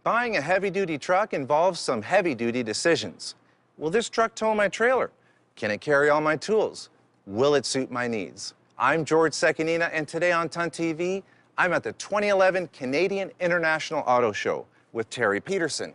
Buying a heavy-duty truck involves some heavy-duty decisions. Will this truck tow my trailer? Can it carry all my tools? Will it suit my needs? I'm George Sekanina, and today on Ton TV, I'm at the 2011 Canadian International Auto Show with Terry Pederson.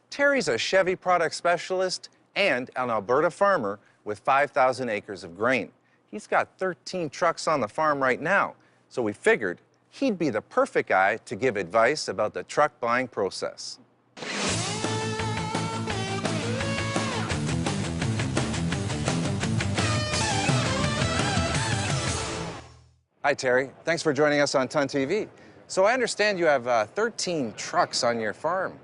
Terry's a Chevy product specialist and an Alberta farmer with 5,000 acres of grain. He's got 13 trucks on the farm right now, so we figured he'd be the perfect guy to give advice about the truck buying process. Hi, Terry. Thanks for joining us on Ton TV. So I understand you have 13 trucks on your farm.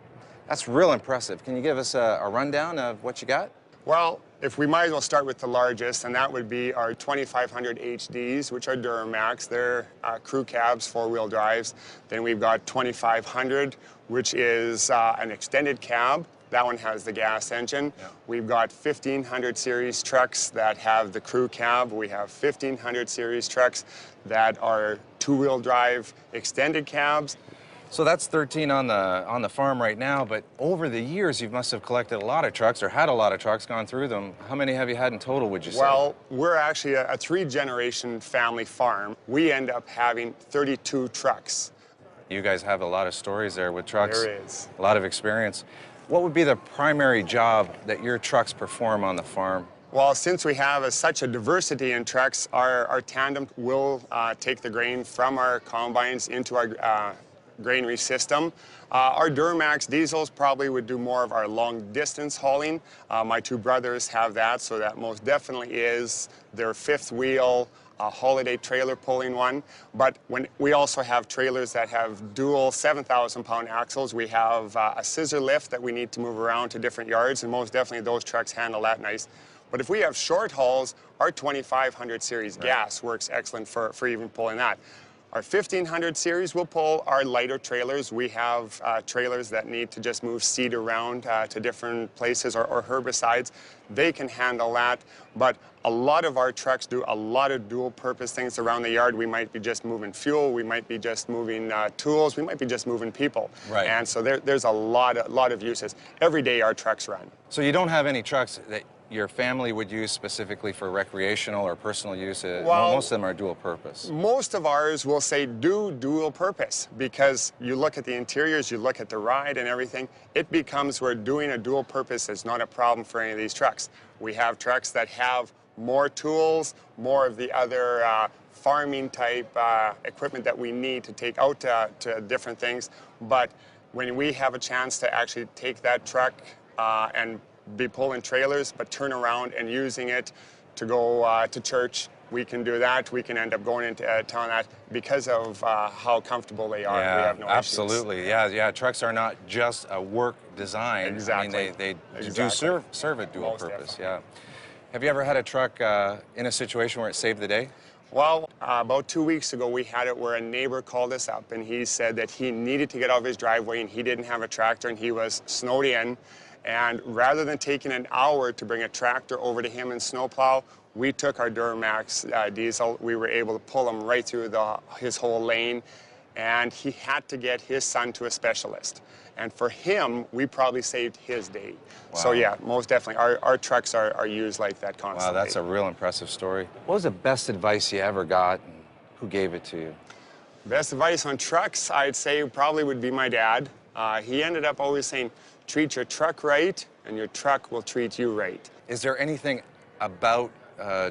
That's real impressive. Can you give us a rundown of what you got? Well, if we might as well start with the largest, and that would be our 2500 HDs, which are Duramax. They're crew cabs, four-wheel drives. Then we've got 2500, which is an extended cab. That one has the gas engine. Yeah. We've got 1500 series trucks that have the crew cab. We have 1500 series trucks that are two-wheel drive extended cabs. So that's 13 on the farm right now, but over the years you must have collected a lot of trucks or had a lot of trucks, gone through them. How many have you had in total, would you say? Well, we're actually a three-generation family farm. We end up having 32 trucks. You guys have a lot of stories there with trucks. There is. A lot of experience. What would be the primary job that your trucks perform on the farm? Well, since we have such a diversity in trucks, our tandem will take the grain from our combines into our granary system. Our Duramax diesels probably would do more of our long distance hauling. My two brothers have that, so that most definitely is their fifth wheel holiday trailer pulling one. But when we also have trailers that have dual 7,000-pound axles, we have a scissor lift that we need to move around to different yards, and most definitely those trucks handle that nice. But if we have short hauls, our 2500 series gas works excellent for even pulling that. Our 1500 series will pull our lighter trailers. We have trailers that need to just move seed around to different places or herbicides. They can handle that, but a lot of our trucks do a lot of dual purpose things around the yard. We might be just moving fuel, we might be just moving tools, we might be just moving people. Right. And so there's a lot of uses. Every day our trucks run. So you don't have any trucks that your family would use specifically for recreational or personal use? Well, most of them are dual purpose. Most of ours will say do dual purpose, because you look at the interiors, you look at the ride and everything, it becomes where doing a dual purpose is not a problem for any of these trucks. We have trucks that have more tools, more of the other farming type equipment that we need to take out to different things. But when we have a chance to actually take that truck and be pulling trailers, but turn around and using it to go to church, we can do that. We can end up going into town that because of how comfortable they are. Yeah, we have no absolutely. issues. Yeah. Trucks are not just a work design. Exactly. I mean, they do serve a dual purpose. Definitely. Yeah. Have you ever had a truck in a situation where it saved the day? Well, about 2 weeks ago, we had it where a neighbor called us up and he said that he needed to get out of his driveway and he didn't have a tractor and he was snowed in. And rather than taking an hour to bring a tractor over to him and snowplow, we took our Duramax diesel. We were able to pull him right through his whole lane, and he had to get his son to a specialist. And for him, we probably saved his day. Wow. So yeah, most definitely, our trucks are used like that constantly. Wow, that's a real impressive story. What was the best advice you ever got, and who gave it to you? Best advice on trucks, I'd say probably would be my dad. He ended up always saying, treat your truck right, and your truck will treat you right. Is there anything about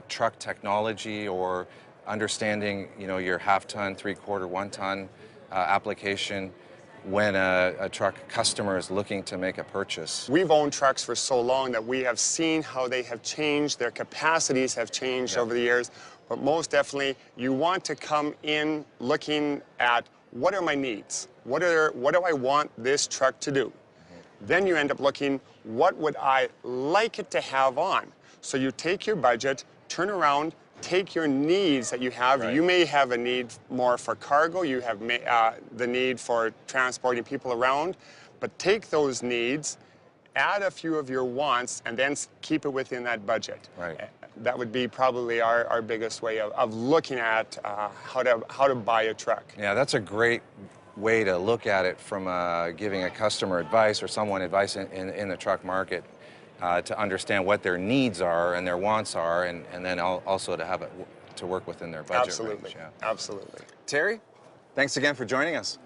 truck technology or understanding, your half-ton, three-quarter, one-ton application when a truck customer is looking to make a purchase? We've owned trucks for so long that we have seen how they have changed, their capacities have changed over the years, but most definitely you want to come in looking at what are my needs? What do I want this truck to do? Then you end up looking, what would I like it to have on? So you take your budget, turn around, take your needs that you have. Right. You may have a need more for cargo, you have the need for transporting people around, but take those needs, add a few of your wants, and then keep it within that budget. Right. That would be probably our biggest way of looking at how to buy a truck. Yeah, that's a great way to look at it from giving a customer advice or someone advice in the truck market to understand what their needs are and their wants are, and then also to have it to work within their budget. Absolutely, range, yeah. absolutely. Terry, thanks again for joining us.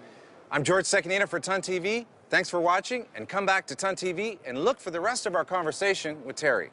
I'm George Sekanina for Ton TV. Thanks for watching, and come back to Ton TV and look for the rest of our conversation with Terry.